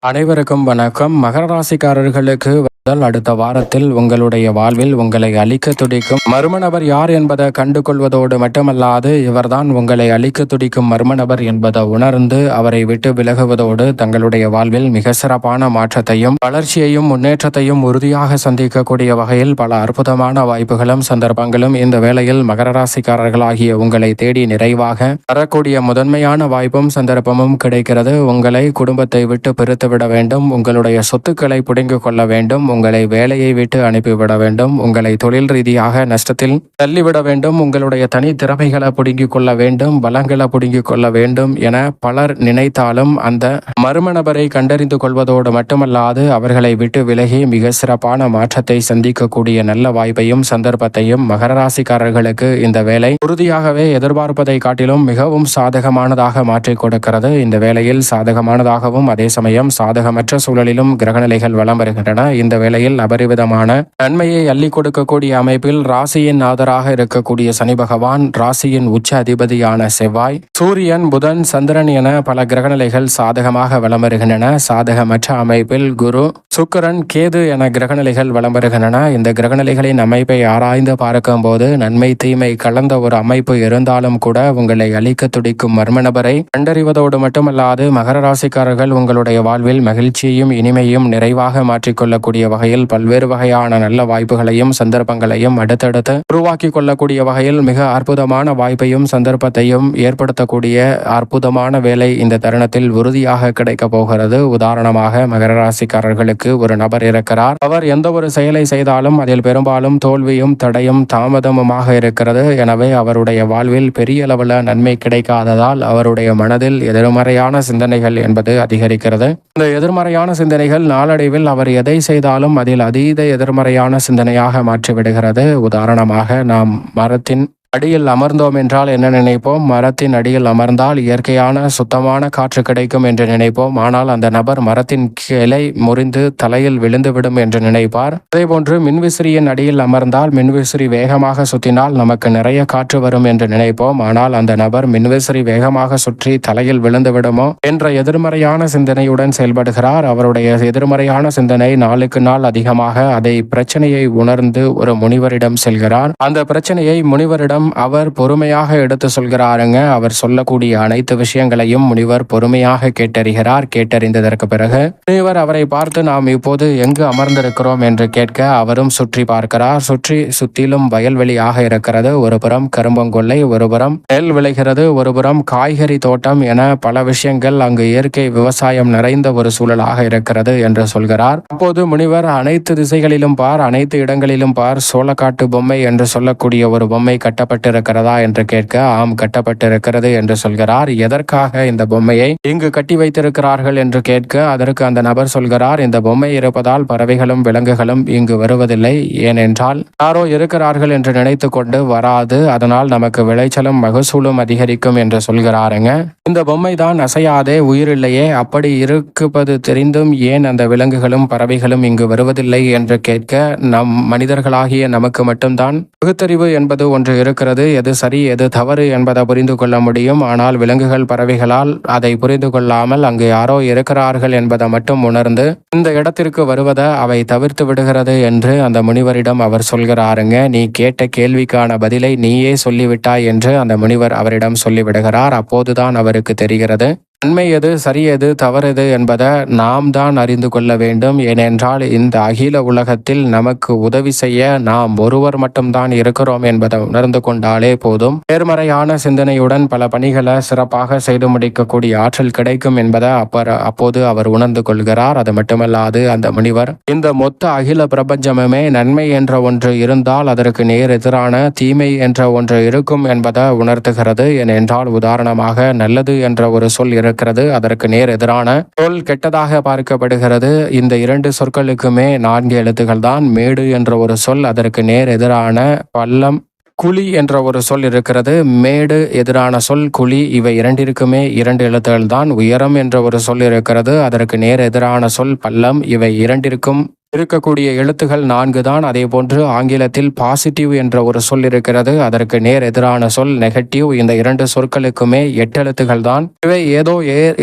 அனைவருக்கும் வணக்கம். மகர ராசிக்காரர்களுக்கு அடுத்த வாரத்தில் உங்களுடைய வாழ்வில் உங்களை அழிக்க துடிக்கும் மர்ம நபர் யார் என்பதை கண்டு கொள்வதோடு மட்டுமல்லாது இவர்தான் உங்களை அழிக்க துடிக்கும் மர்ம நபர் என்பதை உணர்ந்து அவரை விட்டு விலகுவதோடு தங்களுடைய வாழ்வில் மிக சிறப்பான மாற்றத்தையும் வளர்ச்சியையும் முன்னேற்றத்தையும் உறுதியாக சந்திக்கக்கூடிய வகையில் பல அற்புதமான வாய்ப்புகளும் சந்தர்ப்பங்களும் இந்த வேளையில் மகர ராசிக்காரர்களாகிய உங்களை தேடி நிறைவாக வரக்கூடிய முதன்மையான வாய்ப்பும் சந்தர்ப்பமும் கிடைக்கிறது. உங்களை குடும்பத்தை விட்டு பிரித்துவிட வேண்டும், உங்களுடைய சொத்துக்களை பிடுங்கிக் கொள்ள வேண்டும், உங்களை வேலையை விட்டு அனுப்பிவிட வேண்டும், உங்களை தொழில் ரீதியாக நஷ்டத்தில் தள்ளிவிட வேண்டும், உங்களுடைய தனி திறமைகளை பிடுங்கிக் கொள்ள வேண்டும், பலங்களை பிடுங்கிக் கொள்ள வேண்டும் என பலர் நினைத்தாலும் அந்த மர்ம நபரை கண்டறிந்து கொள்வதோடு மட்டுமல்லாது அவர்களை விட்டு விலகி மிக சிறப்பான மாற்றத்தை சந்திக்கக்கூடிய நல்ல வாய்ப்பையும் சந்தர்ப்பத்தையும் மகர ராசிக்காரர்களுக்கு இந்த வேலை உறுதியாகவே எதிர்பார்ப்பதை காட்டிலும் மிகவும் சாதகமானதாக மாற்றிக் கொடுக்கிறது. இந்த வேளையில் சாதகமானதாகவும் அதே சமயம் சாதகமற்ற சூழலிலும் கிரகநிலைகள் வலம் வருகின்றன. இந்த வேளையில் அபரிவிதமான நன்மையை அள்ளி கொடுக்கக்கூடிய அமைப்பில் ராசியின் ஆதராக இருக்கக்கூடிய சனி பகவான், ராசியின் உச்ச அதிபதியான செவ்வாய், சூரியன், புதன், சந்திரன் என பல கிரகநிலைகள் சாதகமாக வலம் வருகின்றன. சாதகமற்ற அமைப்பில் குரு, சுக்கிரன், கேது என கிரகநிலைகள் வலம் வருகின்றன. இந்த கிரகநிலைகளின் அமைப்பை ஆராய்ந்து பார்க்கும் போது நன்மை தீமை கலந்த ஒரு அமைப்பு இருந்தாலும் கூட உங்களை அழிக்க துடிக்கும் மர்ம நபரை கண்டறிவதோடு மட்டுமல்லாது மகர ராசிக்காரர்கள் உங்களுடைய வாழ்வில் மகிழ்ச்சியையும் இனிமையும் நிறைவாக மாற்றிக்கொள்ளக்கூடிய வகையில் பல்வேறு வகையான நல்ல வாய்ப்புகளையும் சந்தர்ப்பங்களையும் அடுத்தடுத்து உருவாக்கி கொள்ளக்கூடிய வகையில் மிக அற்புதமான வாய்ப்பையும் சந்தர்ப்பத்தையும் ஏற்படுத்தக்கூடிய அற்புதமான வேலை இந்த தருணத்தில் உறுதியாக கிடைக்க போகிறது. உதாரணமாக மகர ராசிக்காரர்களுக்கு ஒரு நபர் இருக்கிறார். அவர் எந்த ஒரு செயலை செய்தாலும் அதில் பெரும்பாலும் தோல்வியும் தடையும் தாமதமுமாக இருக்கிறது. எனவே அவருடைய வாழ்வில் பெரிய அளவில் நன்மை கிடைக்காததால் அவருடைய மனதில் எதிர்மறையான சிந்தனைகள் என்பது அதிகரிக்கிறது. இந்த எதிர்மறையான சிந்தனைகள் நாளடைவில் அவர் எதை செய்தாலும் அதில் அதீத எதிர்மறையான சிந்தனையாக மாற்றிவிடுகிறது. உதாரணமாக நாம் மரத்தின் அடியில் அமர்ந்தோம் என்றால் என்ன நினைப்போம்? மரத்தின் அடியில் அமர்ந்தால் இயற்கையான சுத்தமான காற்று கிடைக்கும் என்று நினைப்போம். ஆனால் அந்த நபர் மரத்தின் கிளை முறிந்து தலையில் விழுந்துவிடும் என்று நினைப்பார். அதேபோன்று மின்விசிறியின் அடியில் அமர்ந்தால் மின்விசிறி வேகமாக சுற்றினால் நமக்கு நிறைய காற்று வரும் என்று நினைப்போம். ஆனால் அந்த நபர் மின்விசிறி வேகமாக சுற்றி தலையில் விழுந்து விடுமோ என்ற எதிர்மறையான சிந்தனையுடன் செயல்படுகிறார். அவருடைய எதிர்மறையான சிந்தனை நாளுக்கு நாள் அதிகமாக அதை பிரச்சனையை உணர்ந்து ஒரு முனிவரிடம் செல்கிறார். அந்த பிரச்சனையை முனிவரிடம் அவர் பொறுமையாக எடுத்து சொல்கிறாருங்க. அவர் சொல்லக்கூடிய அனைத்து விஷயங்களையும் முனிவர் பொறுமையாக கேட்டறிகிறார். கேட்டறிந்ததற்கு பிறகு முனிவர் அவரை பார்த்து நாம் இப்போது எங்கு அமர்ந்திருக்கிறோம் என்று கேட்க அவரும் சுற்றி பார்க்கிறார். சுற்றிலும் வயல்வெளியாக இருக்கிறது. ஒரு புறம் கரும்பங்கொல்லை, ஒரு புறம் நெல் விளைகிறது, ஒரு புறம் காய்கறி தோட்டம் என பல விஷயங்கள் அங்கு இயற்கை விவசாயம் நிறைந்த ஒரு சூழலாக இருக்கிறது என்று சொல்கிறார். அப்போது முனிவர் அனைத்து திசைகளிலும் பார், அனைத்து இடங்களிலும் பார், சோளக்காட்டு பொம்மை என்று சொல்லக்கூடிய ஒரு பொம்மை கட்டப்பட்டிருக்கிறதா என்று கேட்க ஆம் கட்டப்பட்டிருக்கிறது என்று சொல்கிறார். எதற்காக இந்த பொம்மையை இங்கு கட்டி வைத்திருக்கிறார்கள் என்று கேட்க அதற்கு அந்த நபர் சொல்கிறார், இந்த பொம்மை இருப்பதால் பறவைகளும் விலங்குகளும் இங்கு வருவதில்லை. ஏனென்றால் யாரோ இருக்கிறார்கள் என்று நினைத்து கொண்டு வராது. அதனால் நமக்கு விளைச்சலும் மகசூலும் அதிகரிக்கும் என்று சொல்கிறாருங்க. இந்த பொம்மை தான் அசையாதே, உயிரில்லையே, அப்படி இருப்பது தெரிந்தும் ஏன் அந்த விலங்குகளும் பறவைகளும் இங்கு வருவதில்லை என்று கேட்க நம் மனிதர்களாகிய நமக்கு மட்டும்தான் பகுத்தறிவு என்பது ஒன்று இருக்கிறது. எது சரி எது தவறு என்பதை புரிந்து கொள்ள முடியும். ஆனால் விலங்குகள் பறவைகளால் அதை புரிந்து கொள்ளாமல் அங்கு யாரோ இருக்கிறார்கள் என்பதை மட்டும் உணர்ந்து இந்த இடத்திற்கு வருவதை அவை தவிர்த்து விடுகிறது என்று அந்த முனிவரிடம் அவர் சொல்கிறாருங்க. நீ கேட்ட கேள்விக்கான பதிலை நீயே சொல்லிவிட்டாய் என்று அந்த முனிவர் அவரிடம் சொல்லிவிடுகிறார். அப்போதுதான் அவருக்கு தெரிகிறது நன்மை எது சரி எது தவறுது என்பதை நாம் தான் அறிந்து கொள்ள வேண்டும். ஏனென்றால் இந்த அகில உலகத்தில் நமக்கு உதவி செய்ய நாம் ஒருவர் மட்டும்தான் இருக்கிறோம் என்பதை உணர்ந்து கொண்டாலே போதும். நேர்மறையான சிந்தனையுடன் பல பணிகளை சிறப்பாக செய்து முடிக்கக்கூடிய ஆற்றல் கிடைக்கும் என்பதை அப்போது அவர் உணர்ந்து கொள்கிறார். அது மட்டுமல்லாது அந்த முனிவர் இந்த மொத்த அகில பிரபஞ்சமுமே நன்மை என்ற ஒன்று இருந்தால் அதற்கு நேர் எதிரான தீமை என்ற ஒன்று இருக்கும் என்பதை உணர்த்துகிறது. ஏனென்றால் உதாரணமாக நல்லது என்ற ஒரு சொல் இருக்கிறது, அதற்கு நேர் எதிரான சொல் கெட்டதாக பார்க்கப்படுகிறது. இந்த இரண்டு சொற்களுக்குமே 4 எழுத்துக்கள் தான். மேடு என்ற ஒரு சொல், அதற்கு நேர் எதிரான பள்ளம். குழி என்ற ஒரு சொல் இருக்கிறது. மேடு எதிரான சொல் குழி, இவை இரண்டிற்குமே 2 எழுத்துக்கள் தான். உயரம் என்ற ஒரு சொல் இருக்கிறது, அதற்கு நேர் எதிரான சொல் பள்ளம், இவை இரண்டிற்கும் இருக்கக்கூடிய எழுத்துகள் 4 தான். அதே போன்று ஆங்கிலத்தில் பாசிட்டிவ் என்ற ஒரு சொல் இருக்கிறது. அதற்கு நேர் எதிரான சொல் நெகட்டிவ். இந்த 2 சொற்களுக்குமே 8 எழுத்துகள் தான். இவை ஏதோ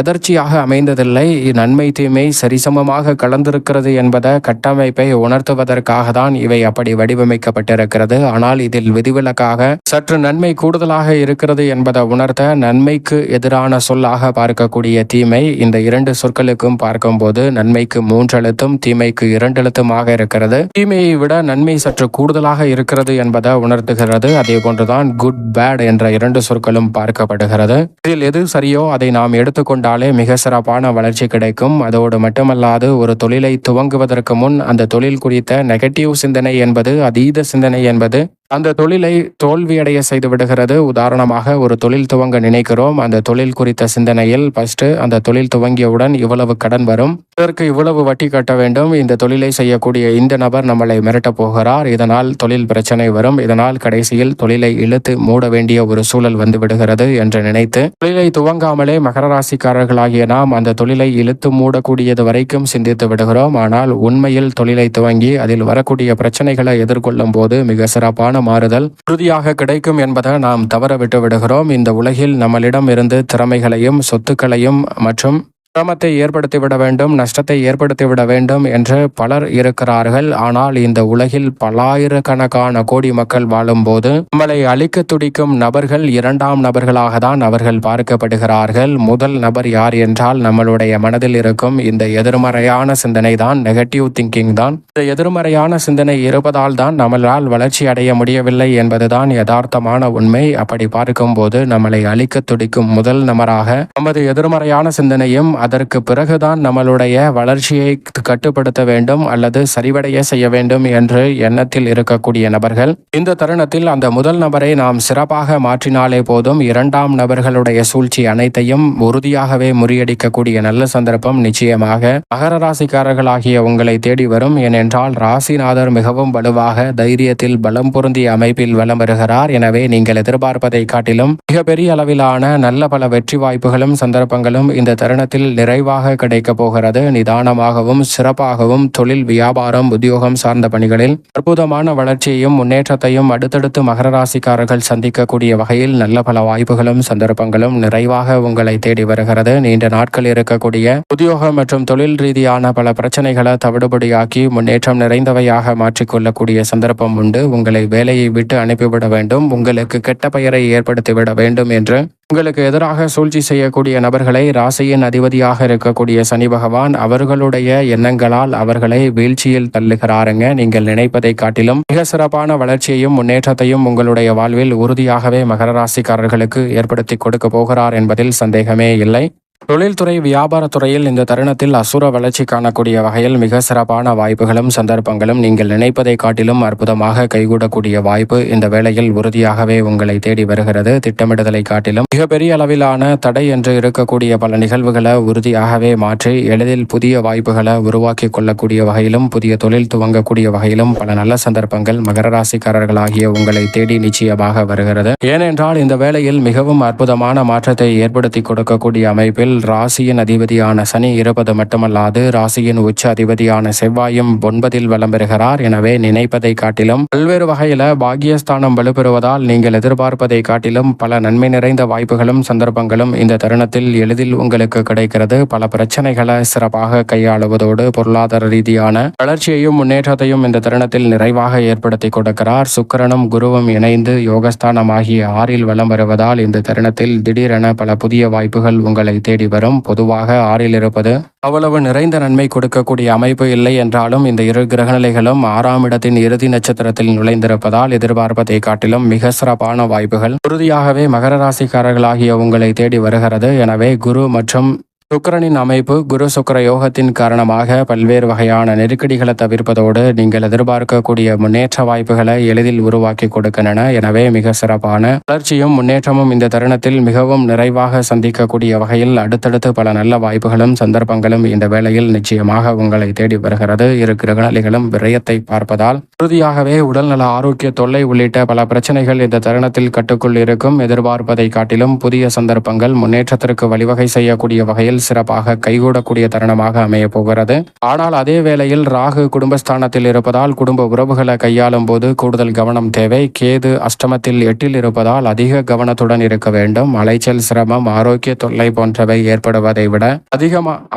எதர்ச்சியாக அமைந்ததில்லை. நன்மை தீமை சரிசமமாக கலந்திருக்கிறது என்பதை கட்டமைப்பை உணர்த்துவதற்காக தான் இவை அப்படி வடிவமைக்கப்பட்டிருக்கிறது. ஆனால் இதில் விதிவிலக்காக சற்று நன்மை கூடுதலாக இருக்கிறது என்பதை உணர்த்த நன்மைக்கு எதிரான சொல்லாக பார்க்கக்கூடிய தீமை இந்த 2 சொற்களுக்கும் பார்க்கும்போது நன்மைக்கு 3 எழுத்தும் தீமைக்கு 2 எழுத்துமாக இருக்கிறது. தீமையை விட நன்மை சற்று கூடுதலாக இருக்கிறது என்பதை உணர்த்துகிறது. அதே போன்றுதான் குட் பேட் என்ற 2 சொற்களும் பார்க்கப்படுகிறது. இதில் எது சரியோ அதை நாம் எடுத்துக்கொண்டாலே மிக சிறப்பான வளர்ச்சி கிடைக்கும். அதோடு மட்டுமல்லாது ஒரு தொழிலை துவங்குவதற்கு முன் அந்த தொழில் குறித்த நெகட்டிவ் சிந்தனை என்பது அதீத சிந்தனை என்பது அந்த தொழிலை தோல்வியடைய செய்து விடுகிறது. உதாரணமாக ஒரு தொழில் துவங்க நினைக்கிறோம். அந்த தொழில் குறித்த சிந்தனையில் ஃபர்ஸ்ட் அந்த தொழில் துவங்கியவுடன் இவ்வளவு கடன் வரும், இதற்கு இவ்வளவு வட்டி கட்ட வேண்டும், இந்த தொழிலை செய்யக்கூடிய இந்த நபர் நம்மளை மிரட்டப் போகிறார், இதனால் தொழில் பிரச்சனை வரும், இதனால் கடைசியில் தொழிலை இழுத்து மூட வேண்டிய ஒரு சூழல் வந்து விடுகிறது என்று நினைத்து தொழிலை துவங்காமலே மகர ராசிக்காரர்களாகிய நாம் அந்த தொழிலை இழுத்து மூடக்கூடியது வரைக்கும் சிந்தித்து விடுகிறோம். ஆனால் உண்மையில் தொழிலை துவங்கி அதில் வரக்கூடிய பிரச்சனைகளை எதிர்கொள்ளும் போது மிக சிறப்பான மாறுதல் உறுதியாக கிடைக்கும் என்பதை நாம் தவற விட்டு விடுகிறோம். இந்த உலகில் நம்மளிடம் இருந்து திறமைகளையும் சொத்துக்களையும் மற்றும் சிரமத்தை ஏற்படுத்திவிட வேண்டும், நஷ்டத்தை ஏற்படுத்திவிட வேண்டும் என்று பலர் இருக்கிறார்கள். ஆனால் இந்த உலகில் பல்லாயிரக்கணக்கான கோடி மக்கள் வாழும்போது நம்மளை அழிக்க துடிக்கும் நபர்கள் 2ஆம் நபர்களாக தான் அவர்கள் பார்க்கப்படுகிறார்கள். முதல் நபர் யார் என்றால் நம்மளுடைய மனதில் இருக்கும் இந்த எதிர்மறையான சிந்தனை தான், நெகட்டிவ் திங்கிங் தான். இந்த எதிர்மறையான சிந்தனை இருப்பதால் தான் நம்மளால் வளர்ச்சி அடைய முடியவில்லை என்பதுதான் யதார்த்தமான உண்மை. அப்படி பார்க்கும்போது நம்மளை அழிக்க துடிக்கும் முதல் நபராக நமது எதிர்மறையான சிந்தனையும் அதற்கு பிறகுதான் நம்மளுடைய வளர்ச்சியை கட்டுப்படுத்த வேண்டும் அல்லது சரிவடைய செய்ய வேண்டும் என்று எண்ணத்தில் இருக்கக்கூடிய நபர்கள் இந்த தருணத்தில் அந்த முதல் நபரை நாம் சிறப்பாக மாற்றினாலே போதும். 2ஆம் நபர்களுடைய சூழ்ச்சி அனைத்தையும் உறுதியாகவே முறியடிக்கக்கூடிய நல்ல சந்தர்ப்பம் நிச்சயமாக மகர ராசிக்காரர்களாகிய உங்களை தேடி வரும். ஏனென்றால் ராசிநாதர் மிகவும் வலுவாக தைரியத்தில் பலம் பொருந்திய அமைப்பில் வலம் வருகிறார். எனவே நீங்கள் எதிர்பார்ப்பதை காட்டிலும் மிகப்பெரிய அளவிலான நல்ல பல வெற்றி வாய்ப்புகளும் சந்தர்ப்பங்களும் இந்த தருணத்தில் நிறைவாக கிடைக்க போகிறது. நிதானமாகவும் சிறப்பாகவும் தொழில் வியாபாரம் உத்தியோகம் சார்ந்த பணிகளில் அற்புதமான வளர்ச்சியையும் முன்னேற்றத்தையும் அடுத்தடுத்து மகர ராசிக்காரர்கள் சந்திக்கக்கூடிய வகையில் நல்ல பல வாய்ப்புகளும் சந்தர்ப்பங்களும் நிறைவாக உங்களை தேடி வருகிறது. நீண்ட நாட்கள் இருக்கக்கூடிய உத்தியோகம் மற்றும் தொழில் ரீதியான பல பிரச்சனைகளை தவிடுபடியாக்கி முன்னேற்றம் நிறைந்தவையாக மாற்றிக்கொள்ளக்கூடிய சந்தர்ப்பம் உண்டு. உங்களை வேலையை விட்டு அனுப்பிவிட வேண்டும், உங்களுக்கு கெட்ட பெயரை ஏற்படுத்திவிட வேண்டும் என்று உங்களுக்கு எதிராக சூழ்ச்சி செய்யக்கூடிய நபர்களை ராசியின் அதிபதியாக இருக்கக்கூடிய சனி பகவான் அவர்களுடைய எண்ணங்களால் அவர்களை வீழ்ச்சியில் தள்ளுகிறாருங்க. நீங்கள் நினைப்பதை காட்டிலும் மிக சிறப்பான வளர்ச்சியையும் முன்னேற்றத்தையும் உங்களுடைய வாழ்வில் உறுதியாகவே மகர ராசிக்காரர்களுக்கு ஏற்படுத்தி கொடுக்க போகிறார் என்பதில் சந்தேகமே இல்லை. தொழில்துறை வியாபாரத்துறையில் இந்த தருணத்தில் அசுர வளர்ச்சி காணக்கூடிய வகையில் மிக சிறப்பான வாய்ப்புகளும் சந்தர்ப்பங்களும் நீங்கள் நினைப்பதை காட்டிலும் அற்புதமாக கைகூடக்கூடிய வாய்ப்பு இந்த வேளையில் உறுதியாகவே உங்களை தேடி வருகிறது. திட்டமிடுதலை காட்டிலும் மிகப்பெரிய அளவிலான தடை என்று இருக்கக்கூடிய பல நிகழ்வுகளை உறுதியாகவே மாற்றி எளிதில் புதிய வாய்ப்புகளை உருவாக்கி கொள்ளக்கூடிய வகையிலும் புதிய தொழில் துவங்கக்கூடிய வகையிலும் பல நல்ல சந்தர்ப்பங்கள் மகர ராசிக்காரர்களாகிய உங்களை தேடி நிச்சயமாக வருகிறது. ஏனென்றால் இந்த வேளையில் மிகவும் அற்புதமான மாற்றத்தை ஏற்படுத்தி கொடுக்கக்கூடிய அமைப்பில் ராசியின் அதிபதியான சனி இருப்பது மட்டுமல்லாது ராசியின் உச்ச அதிபதியான செவ்வாயும் 9இல் வலம் பெறுகிறார். எனவே நினைப்பதை காட்டிலும் பல்வேறு வகையில பாக்கியஸ்தானம் வலுப்பெறுவதால் நீங்கள் எதிர்பார்ப்பதை காட்டிலும் பல நன்மை நிறைந்த வாய்ப்புகளும் சந்தர்ப்பங்களும் இந்த தருணத்தில் எளிதில் உங்களுக்கு கிடைக்கிறது. பல பிரச்சனைகளை சிறப்பாக கையாளுவதோடு பொருளாதார ரீதியான வளர்ச்சியையும் முன்னேற்றத்தையும் இந்த தருணத்தில் நிறைவாக ஏற்படுத்தி கொடுக்கிறார். சுக்கிரனும் குருவும் இணைந்து யோகஸ்தானம் ஆகிய 6இல் வலம் வருவதால் இந்த தருணத்தில் திடீரென பல புதிய வாய்ப்புகள் உங்களை தேடி வரும். பொதுவாக 6இல் இருப்பது அவ்வளவு நிறைந்த நன்மை கொடுக்கக்கூடிய அமைப்பு இல்லை என்றாலும் இந்த 2 கிரகநிலைகளும் 6ஆம் இடத்தின் இறுதி நட்சத்திரத்தில் நுழைந்திருப்பதால் எதிர்பார்ப்பதை காட்டிலும் மிக சிறப்பான வாய்ப்புகள் உறுதியாகவே மகர ராசிக்காரர்களாகிய உங்களை தேடி வருகிறது. எனவே குரு மற்றும் சுக்கிரனின் அமைப்பு குரு சுக்கிர யோகத்தின் காரணமாக பல்வேறு வகையான நெருக்கடிகளை தவிர்ப்பதோடு நீங்கள் எதிர்பார்க்கக்கூடிய முன்னேற்ற வாய்ப்புகளை எளிதில் உருவாக்கி கொடுக்கின்றன. எனவே மிக சிறப்பான வளர்ச்சியும் முன்னேற்றமும் இந்த தருணத்தில் மிகவும் நிறைவாக சந்திக்கக்கூடிய வகையில் அடுத்தடுத்து பல நல்ல வாய்ப்புகளும் சந்தர்ப்பங்களும் இந்த வேளையில் நிச்சயமாக உங்களை தேடி வருகிறது. 2 கிரகநிலைகளும் விரயத்தை பார்ப்பதால் உறுதியாகவே உடல்நல ஆரோக்கிய தொல்லை உள்ளிட்ட பல பிரச்சனைகள் இந்த தருணத்தில் கட்டுக்குள் இருக்கும். எதிர்பார்ப்பதை காட்டிலும் புதிய சந்தர்ப்பங்கள் முன்னேற்றத்திற்கு வழிவகை செய்யக்கூடிய வகையில் வேளையில் சிறப்பாக கைகூடக்கூடிய தருணமாக அமைய போகிறது. ஆனால் அதே வேளையில் ராகு குடும்பஸ்தானத்தில் இருப்பதால் குடும்ப உறவுகளை கையாளும் போது கூடுதல் கவனம் தேவை. கேது அஷ்டமத்தில் 8 இருப்பதால் அதிக கவனத்துடன் இருக்க வேண்டும். அலைச்சல், சிரமம், ஆரோக்கிய தொல்லை போன்றவை ஏற்படுவதை விட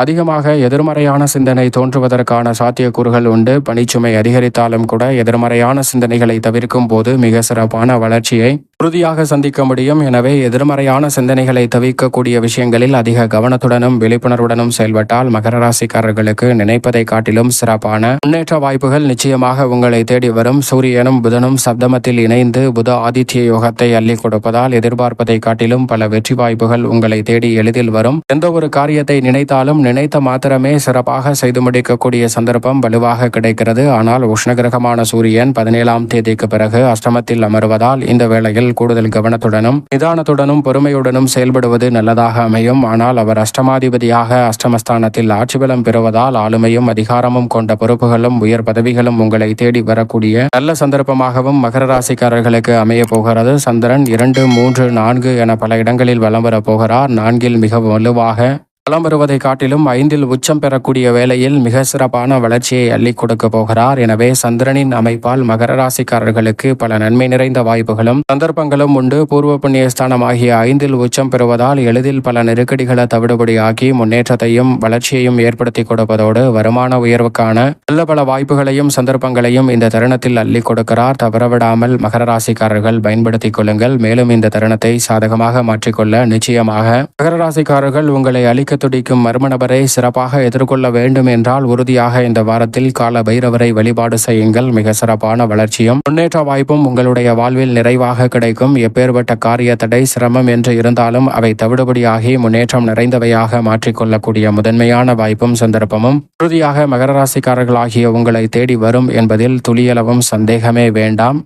அதிகமாக எதிர்மறையான சிந்தனை தோன்றுவதற்கான சாத்தியக்கூறுகள் உண்டு. பணிச்சுமை அதிகரித்தாலும் கூட எதிர்மறையான சிந்தனைகளை தவிர்க்கும் போது மிக சிறப்பான வளர்ச்சியை உறுதியாக சந்திக்க முடியும். எனவே எதிர்மறையான சிந்தனைகளை தவிர்க்கக்கூடிய விஷயங்களில் அதிக கவனத்துடனும் விழிப்புணர்வுடனும் செயல்பட்டால் மகர ராசிக்காரர்களுக்கு நினைப்பதை காட்டிலும் சிறப்பான முன்னேற்ற வாய்ப்புகள் நிச்சயமாக உங்களை தேடி வரும். சூரியனும் புதனும் சப்தமத்தில் இணைந்து புத ஆதித்ய யோகத்தை அள்ளி கொடுப்பதால் எதிர்பார்ப்பதை காட்டிலும் பல வெற்றி வாய்ப்புகள் உங்களை தேடி எளிதில் வரும். எந்த ஒரு காரியத்தை நினைத்தாலும் நினைத்த மாத்திரமே சிறப்பாக செய்து முடிக்கக்கூடிய சந்தர்ப்பம் வலுவாக கிடைக்கிறது. ஆனால் உஷ்ணகிரகமான சூரியன் 17ஆம் தேதிக்கு பிறகு அஷ்டமத்தில் அமர்வதால் இந்த வேளையில் கூடுதல் கவனத்துடனும் நிதானத்துடனும் பொறுமையுடனும் செயல்படுவது நல்லதாக அமையும். ஆனால் அவர் அஷ்டமாதிபதியாக அஷ்டமஸ்தானத்தில் ஆட்சி பலம் பெறுவதால் ஆளுமையும் அதிகாரமும் கொண்ட பொறுப்புகளும் உயர் பதவிகளும் உங்களை தேடி வரக்கூடிய நல்ல சந்தர்ப்பமாகவும் மகர ராசிக்காரர்களுக்கு அமைய போகிறது. சந்திரன் 2, 3, 4 என பல இடங்களில் வலம் வரப் போகிறார். 4 மிக வலுவாக வலம் வருவதை காட்டிலும் 5 உச்சம் பெறக்கூடிய வேளையில் மிக சிறப்பான வளர்ச்சியை அள்ளி கொடுக்க போகிறார். எனவே சந்திரனின் அமைப்பால் மகர ராசிக்காரர்களுக்கு பல நன்மை நிறைந்த வாய்ப்புகளும் சந்தர்ப்பங்களும் உண்டு. பூர்வ புண்ணிய ஸ்தானம் ஆகிய 5 உச்சம் பெறுவதால் எளிதில் பல நெருக்கடிகளை தவிடுபடியாக்கி முன்னேற்றத்தையும் வளர்ச்சியையும் ஏற்படுத்தி கொடுப்பதோடு வருமான உயர்வுக்கான நல்ல பல வாய்ப்புகளையும் சந்தர்ப்பங்களையும் இந்த தருணத்தில் அள்ளி கொடுக்கிறார். தவறவிடாமல் மகர ராசிக்காரர்கள் பயன்படுத்திக் கொள்ளுங்கள். மேலும் இந்த தருணத்தை சாதகமாக மாற்றிக்கொள்ள நிச்சயமாக மகர ராசிக்காரர்கள் உங்களை அளிக்க துடிக்கும் மர்ம நபரை சிறப்பாக எதிர்கொள்ள வேண்டும் என்றால் உறுதியாக இந்த வாரத்தில் கால பைரவரை வழிபாடு செய்யுங்கள். மிக சிறப்பான வளர்ச்சியும் முன்னேற்ற வாய்ப்பும் உங்களுடைய வாழ்வில் நிறைவாக கிடைக்கும். எப்பேற்பட்ட காரிய தடை, சிரமம் என்று இருந்தாலும் அவை தவிடுபடியாகி முன்னேற்றம் நிறைந்தவையாக மாற்றிக்கொள்ளக்கூடிய முதன்மையான வாய்ப்பும் சந்தர்ப்பமும் உறுதியாக மகர ராசிக்காரர்களாகிய உங்களை தேடி வரும் என்பதில் துளியளவும் சந்தேகமே வேண்டாம்.